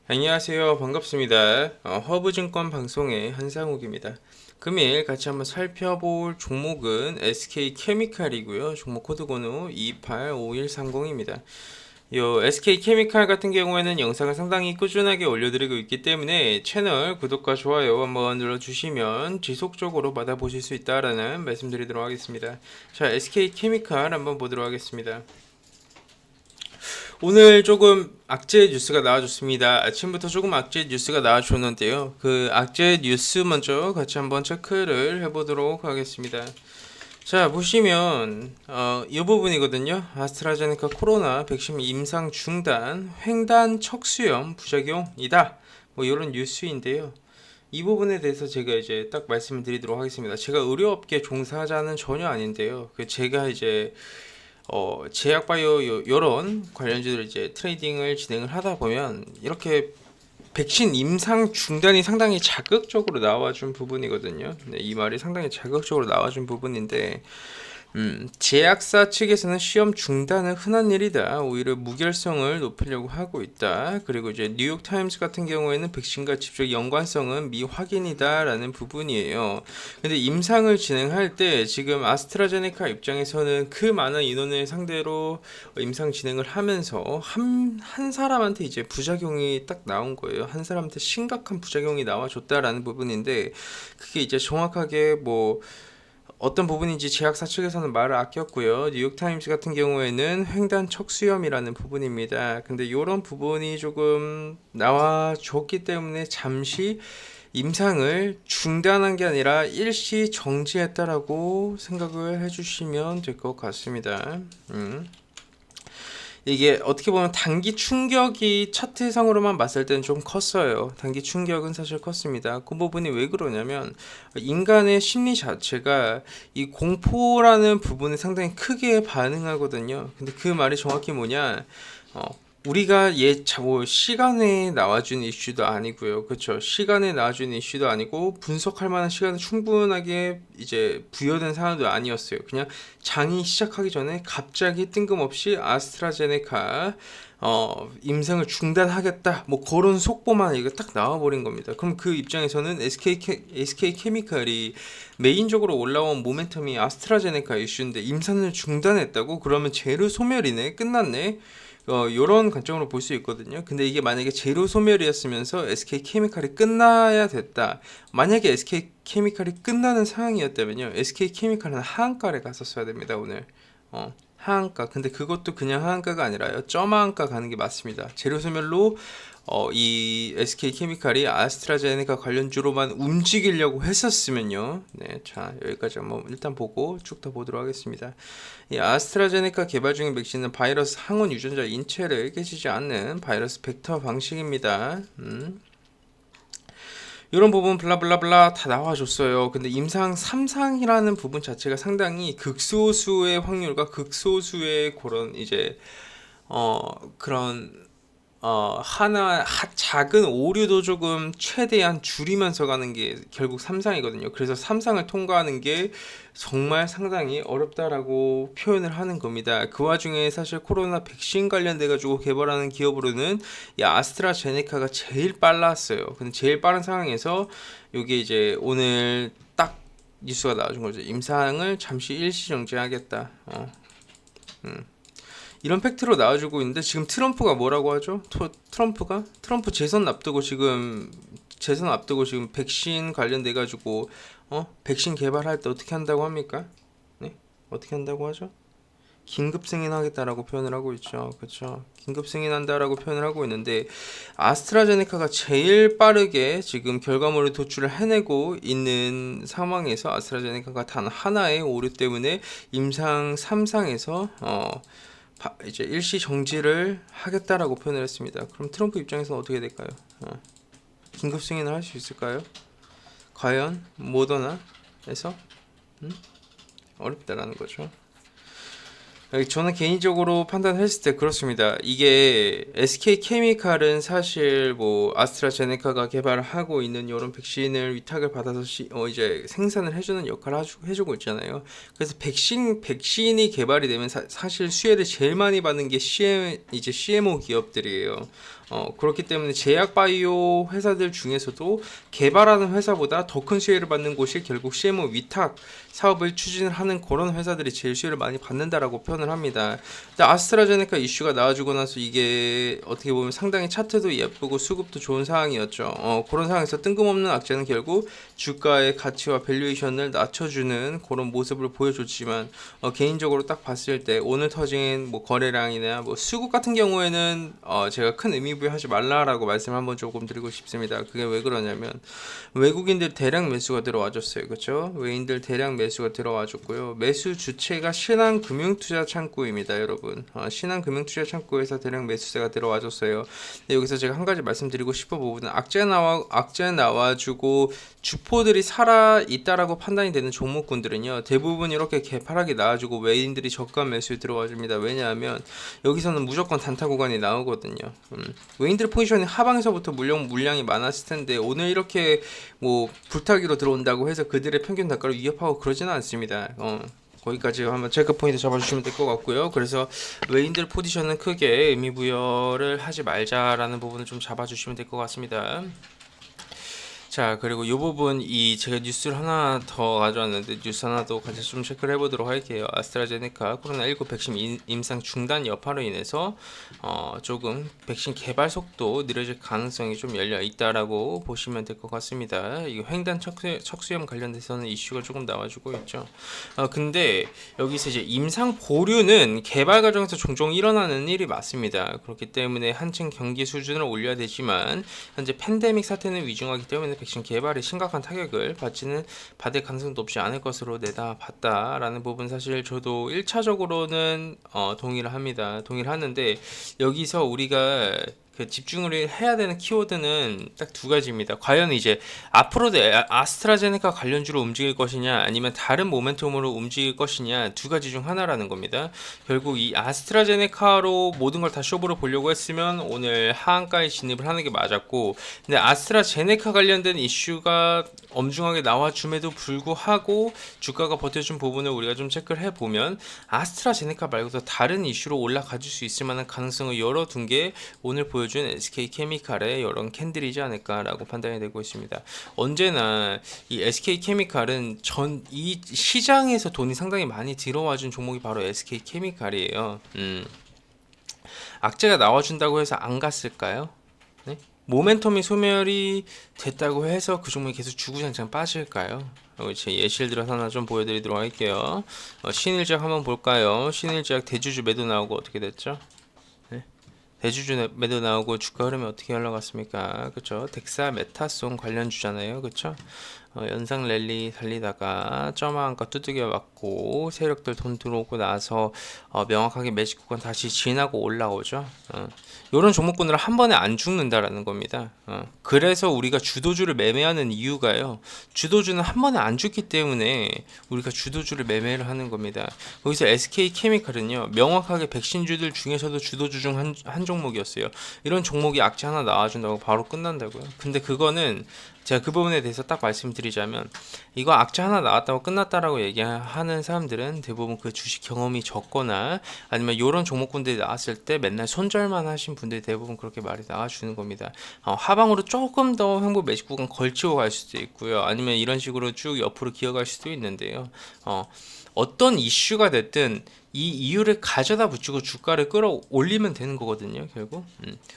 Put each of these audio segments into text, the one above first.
안녕하세요. 반갑습니다. 허브증권 방송의 한상욱입니다. 금일 같이 한번 살펴볼 종목은 SK케미칼이고요. 종목 코드 번호 285130입니다. 요 SK케미칼 같은 경우에는 영상을 상당히 꾸준하게 올려드리고 있기 때문에 채널 구독과 좋아요 한번 눌러주시면 지속적으로 받아보실 수 있다라는 말씀드리도록 하겠습니다. 자, SK케미칼 한번 보도록 하겠습니다. 오늘 조금 악재 뉴스가 나와줬습니다. 아침부터 조금 악재 뉴스가 나와줬는데요. 그 악재 뉴스 먼저 같이 한번 체크를 해보도록 하겠습니다. 자, 보시면 이 부분이거든요. 아스트라제네카 코로나 백신 임상 중단, 횡단 척수염 부작용이다. 뭐 이런 뉴스인데요. 이 부분에 대해서 제가 이제 딱 말씀을 드리도록 하겠습니다. 제가 의료업계 종사자는 전혀 아닌데요. 그 제가 이제 제약바이오 요런 관련주들 이제 트레이딩을 진행을 하다 보면 이렇게 백신 임상 중단이 상당히 자극적으로 나와준 부분이거든요. 네, 이 말이 상당히 자극적으로 나와준 부분인데 제약사 측에서는 시험 중단은 흔한 일이다. 오히려 무결성을 높이려고 하고 있다. 그리고 이제 뉴욕 타임스 같은 경우에는 백신과 직접 연관성은 미확인이다라는 부분이에요. 근데 임상을 진행할 때 지금 아스트라제네카 입장에서는 그 많은 인원을 상대로 임상 진행을 하면서 한 사람한테 이제 부작용이 딱 나온 거예요. 한 사람한테 심각한 부작용이 나와줬다라는 부분인데 그게 이제 정확하게 뭐 어떤 부분인지 제약사 측에서는 말을 아꼈고요. 뉴욕타임스 같은 경우에는 횡단 척수염이라는 부분입니다. 근데 이런 부분이 조금 나와줬기 때문에 잠시 임상을 중단한 게 아니라 일시 정지했다라고 생각을 해주시면 될 것 같습니다. 이게 어떻게 보면 단기 충격이 차트상으로만 봤을 때는 좀 컸어요. 단기 충격은 사실 컸습니다. 그 부분이 왜 그러냐면 인간의 심리 자체가 이 공포라는 부분에 상당히 크게 반응하거든요. 근데 그 말이 정확히 뭐냐? 어, 우리가 뭐 시간에 나와준 이슈도 아니고요. 그렇죠. 시간에 나와준 이슈도 아니고 분석할 만한 시간은 충분하게 이제 부여된 상황도 아니었어요. 그냥 장이 시작하기 전에 갑자기 뜬금없이 아스트라제네카 임상을 중단하겠다. 뭐 그런 속보만 이거 딱 나와버린 겁니다. 그럼 그 입장에서는 SK 케미칼이 메인적으로 올라온 모멘텀이 아스트라제네카 이슈인데 임상을 중단했다고? 그러면 재료 소멸이네. 끝났네. 요런 관점으로 볼 수 있거든요. 근데 이게 만약에 재료 소멸이었으면서 SK 케미칼이 끝나야 됐다. 만약에 SK 케미칼이 끝나는 상황이었다면요. SK 케미칼은 하한가를 갔었어야 됩니다, 오늘. 하한가. 근데 그것도 그냥 하한가가 아니라요. 점하한가 가는 게 맞습니다. 재료 소멸로 이 SK 케미칼이 아스트라제네카 관련주로만 움직이려고 했었으면요. 네, 자 여기까지 한번 일단 보고 쭉 더 보도록 하겠습니다. 이 아스트라제네카 개발 중인 백신은 바이러스 항원 유전자 인체를 깨지지 않는 바이러스 벡터 방식입니다. 이런 부분 블라블라블라 다 나와줬어요. 근데 임상 3상이라는 부분 자체가 상당히 극소수의 확률과 극소수의 그런 이제 그런 작은 오류도 조금 최대한 줄이면서 가는 게 결국 3상이거든요. 그래서 3상을 통과하는 게 정말 상당히 어렵다라고 표현을 하는 겁니다. 그 와중에 사실 코로나 백신 관련돼 가지고 개발하는 기업으로는 이 아스트라제네카가 제일 빨랐어요. 근데 제일 빠른 상황에서 이게 이제 오늘 딱 뉴스가 나와준 거죠. 임상을 잠시 일시 정지하겠다. 이런 팩트로 나와주고 있는데 지금 트럼프가 뭐라고 하죠? 트럼프 재선 앞두고 지금 백신 관련돼 가지고 백신 개발할 때 어떻게 한다고 합니까? 네? 어떻게 한다고 하죠? 긴급 승인하겠다라고 표현을 하고 있죠. 그렇죠. 긴급 승인한다라고 표현을 하고 있는데 아스트라제네카가 제일 빠르게 지금 결과물을 도출을 해내고 있는 상황에서 아스트라제네카가 단 하나의 오류 때문에 임상 3상에서 이제 일시 정지를 하겠다라고 표현을 했습니다. 그럼 트럼프 입장에서는 어떻게 될까요? 긴급 승인을 할 수 있을까요? 과연 모더나에서 어렵다라는 거죠. 저는 개인적으로 판단했을 때 그렇습니다. 이게 SK 케미칼은 사실 뭐 아스트라제네카가 개발하고 있는 이런 백신을 위탁을 받아서 이제 생산을 해주는 역할을 해주고 있잖아요. 그래서 백신이 개발이 되면 사실 수혜를 제일 많이 받는 게 CMO 기업들이에요. 그렇기 때문에 제약 바이오 회사들 중에서도 개발하는 회사보다 더 큰 수혜를 받는 곳이 결국 CMO 위탁 사업을 추진을 하는 그런 회사들이 제일 수혜를 많이 받는다라고 표현을 합니다. 근데 아스트라제네카 이슈가 나와주고 나서 이게 어떻게 보면 상당히 차트도 예쁘고 수급도 좋은 상황이었죠. 그런 상황에서 뜬금없는 악재는 결국 주가의 가치와 밸류에이션을 낮춰주는 그런 모습을 보여줬지만 개인적으로 딱 봤을 때 오늘 터진 뭐 거래량이나 뭐 수급 같은 경우에는 제가 큰 의미 부여하지 말라라고 말씀 한번 조금 드리고 싶습니다. 그게 왜 그러냐면 외국인들 대량 매수가 들어와줬어요. 그렇죠? 외인들 대량 매수가 들어와줬고요. 매수 주체가 신한금융투자 창구입니다, 여러분. 신한금융투자 창구에서 대량 매수세가 들어와줬어요. 근데 여기서 제가 한 가지 말씀드리고 싶은 부분은 악재 나와주고 주포들이 살아 있다라고 판단이 되는 종목군들은요, 대부분 이렇게 개파락이 나와주고 외인들이 저가 매수에 들어와줍니다. 왜냐하면 여기서는 무조건 단타 구간이 나오거든요. 외인들 포지션이 하방에서부터 물량이 많았을 텐데 오늘 이렇게 뭐 불타기로 들어온다고 해서 그들의 평균 단가를 위협하고 그러지는 않습니다. 거기까지 한번 체크 포인트 잡아주시면 될 것 같고요. 그래서 외인들 포지션은 크게 의미 부여를 하지 말자라는 부분을 좀 잡아주시면 될 것 같습니다. 자, 그리고 이 부분 제가 뉴스를 하나 더 가져왔는데 뉴스 하나 더 같이 좀 체크를 해보도록 할게요. 아스트라제네카 코로나19 백신 임상 중단 여파로 인해서 조금 백신 개발 속도 느려질 가능성이 좀 열려 있다라고 보시면 될 것 같습니다. 이거 횡단 척수염 관련돼서는 이슈가 조금 나와주고 있죠. 근데 여기서 이제 임상 보류는 개발 과정에서 종종 일어나는 일이 맞습니다. 그렇기 때문에 한층 경기 수준을 올려야 되지만 현재 팬데믹 사태는 위중하기 때문에 백신 개발에 심각한 타격을 받을 가능성도 없지 않을 것으로 내다봤다라는 부분 사실 저도 1차적으로는 동의를 합니다. 동의를 하는데 여기서 우리가 집중을 해야 되는 키워드는 딱 두 가지입니다. 과연 이제 앞으로도 아스트라제네카 관련주로 움직일 것이냐 아니면 다른 모멘텀으로 움직일 것이냐 두 가지 중 하나라는 겁니다. 결국 이 아스트라제네카로 모든 걸 다 쇼부로 보려고 했으면 오늘 하한가에 진입을 하는 게 맞았고, 근데 아스트라제네카 관련된 이슈가 엄중하게 나와줌에도 불구하고 주가가 버텨준 부분을 우리가 좀 체크를 해보면 아스트라제네카 말고도 다른 이슈로 올라가줄 수 있을 만한 가능성을 열어둔 게 오늘 보여준 SK케미칼의 이런 캔들이지 않을까라고 판단이 되고 있습니다. 언제나 이 SK케미칼은 이 시장에서 돈이 상당히 많이 들어와준 종목이 바로 SK케미칼이에요. 악재가 나와준다고 해서 안 갔을까요? 네? 모멘텀이 소멸이 됐다고 해서 그 종목이 계속 주구장창 빠질까요? 제 예시를 들어서 하나 좀 보여드리도록 할게요. 신일제약 한번 볼까요? 신일제약 대주주 매도 나오고 어떻게 됐죠? 네? 대주주 매도 나오고 주가 흐름이 어떻게 흘러갔습니까? 그쵸? 덱사메타손 관련주잖아요. 그쵸? 연상 랠리 달리다가 점화한가 두들겨 맞고 세력들 돈 들어오고 나서 명확하게 매직 구간 다시 지나고 올라오죠. 이런 종목군들은 한 번에 안 죽는다라는 겁니다. 그래서 우리가 주도주를 매매하는 이유가요. 주도주는 한 번에 안 죽기 때문에 우리가 주도주를 매매를 하는 겁니다. 거기서 SK케미칼은요. 명확하게 백신주들 중에서도 주도주 중 한 종목이었어요. 이런 종목이 악재 하나 나와준다고 바로 끝난다고요. 근데 그거는 제가 그 부분에 대해서 딱 말씀드리자면 이거 악재 하나 나왔다고 끝났다라고 얘기하는 사람들은 대부분 그 주식 경험이 적거나 아니면 이런 종목군들이 나왔을 때 맨날 손절만 하신 분들이 대부분 그렇게 말이 나와주는 겁니다. 하방으로 조금 더 횡보 매직 구간 걸치고 갈 수도 있고요. 아니면 이런 식으로 쭉 옆으로 기어갈 수도 있는데요. 어떤 이슈가 됐든 이 이유를 가져다 붙이고 주가를 끌어올리면 되는 거거든요. 결국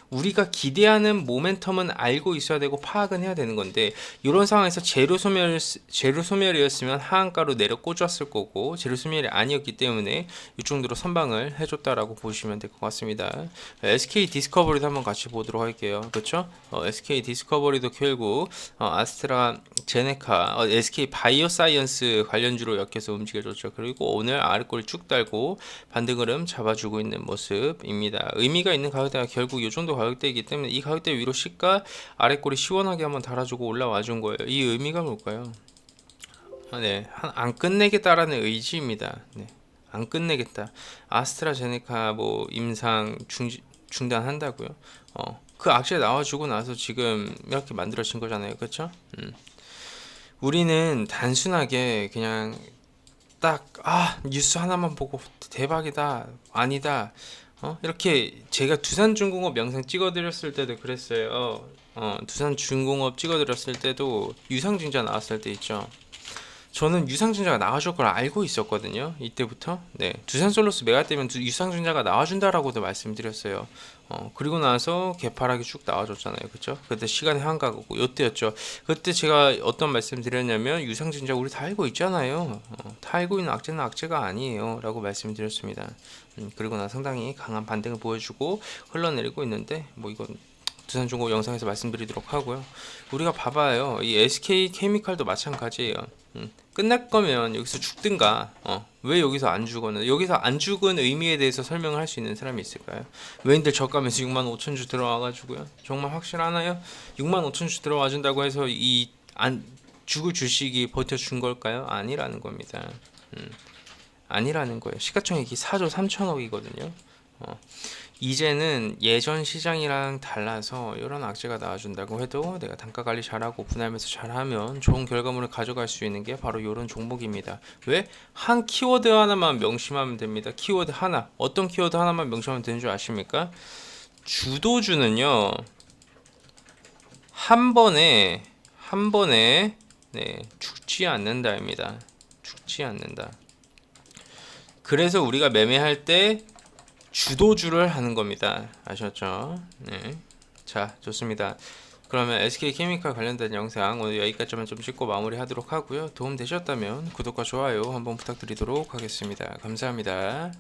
우리가 기대하는 모멘텀은 알고 있어야 되고 파악은 해야 되는 건데 이런 상황에서 재료 소멸이었으면 하한가로 내려 꽂았을 거고 재료 소멸이 아니었기 때문에 이 정도로 선방을 해줬다라고 보시면 될 것 같습니다. SK 디스커버리도 한번 같이 보도록 할게요. 그렇죠? SK 디스커버리도 결국 아스트라제네카, SK 바이오사이언스 관련주로 엮여서 움직여줬죠. 그리고 오늘 아래꼬리 쭉 달고 반등 흐름 잡아주고 있는 모습입니다. 의미가 있는 가격대가 결국 이 정도 가격대이기 때문에 이 가격대 위로 시가 아래꼬리 시원하게 한번 달아주고 올라와 준 거예요. 이 의미가 뭘까요? 네, 안 끝내겠다라는 의지입니다. 네, 안 끝내겠다. 아스트라제네카 뭐 임상 중단한다고요. 그 악재 나와주고 나서 지금 이렇게 만들어진 거잖아요. 그렇죠? 우리는 단순하게 그냥 딱 뉴스 하나만 보고 대박이다 아니다 이렇게 제가 두산중공업 영상 찍어드렸을 때도 그랬어요. 두산중공업 찍어드렸을 때도 유상증자 나왔을 때 있죠. 저는 유상증자가 나와줄 걸 알고 있었거든요. 이때부터. 네, 두산솔루스 매각 되면 유상증자가 나와준다라고도 말씀드렸어요. 그리고 나서 개파락이 쭉 나와줬잖아요. 그쵸? 그때 시간의 한가고 요때였죠. 그때 제가 어떤 말씀 드렸냐면 유상증자 우리 다 알고 있잖아요. 다 알고 있는 악재는 악재가 아니에요 라고 말씀드렸습니다. 그리고 나 상당히 강한 반등을 보여주고 흘러내리고 있는데 뭐 이건 두산중공업 영상에서 말씀드리도록 하고요. 우리가 봐봐요. 이 SK 케미칼도 마찬가지예요. 끝날 거면 여기서 죽든가. 왜 여기서 안 죽었나? 여기서 안 죽은 의미에 대해서 설명을 할 수 있는 사람이 있을까요? 왜인들 저가면서 65,000주 들어와가지고요. 정말 확실하나요? 65,000주 들어와 준다고 해서 이 안 죽을 주식이 버텨준 걸까요? 아니라는 겁니다. 아니라는 거예요. 시가총액이 4조 3천억이거든요. 이제는 예전 시장이랑 달라서 이런 악재가 나와준다고 해도 내가 단가 관리 잘하고 분할매수 잘하면 좋은 결과물을 가져갈 수 있는 게 바로 이런 종목입니다. 왜? 한 키워드 하나만 명심하면 됩니다. 키워드 하나. 어떤 키워드 하나만 명심하면 되는 줄 아십니까? 주도주는요. 한 번에 네, 죽지 않는다입니다. 죽지 않는다. 그래서 우리가 매매할 때 주도주를 하는 겁니다. 아셨죠? 네. 자, 좋습니다. 그러면 SK케미칼 관련된 영상 오늘 여기까지만 좀 찍고 마무리하도록 하고요. 도움 되셨다면 구독과 좋아요 한번 부탁드리도록 하겠습니다. 감사합니다.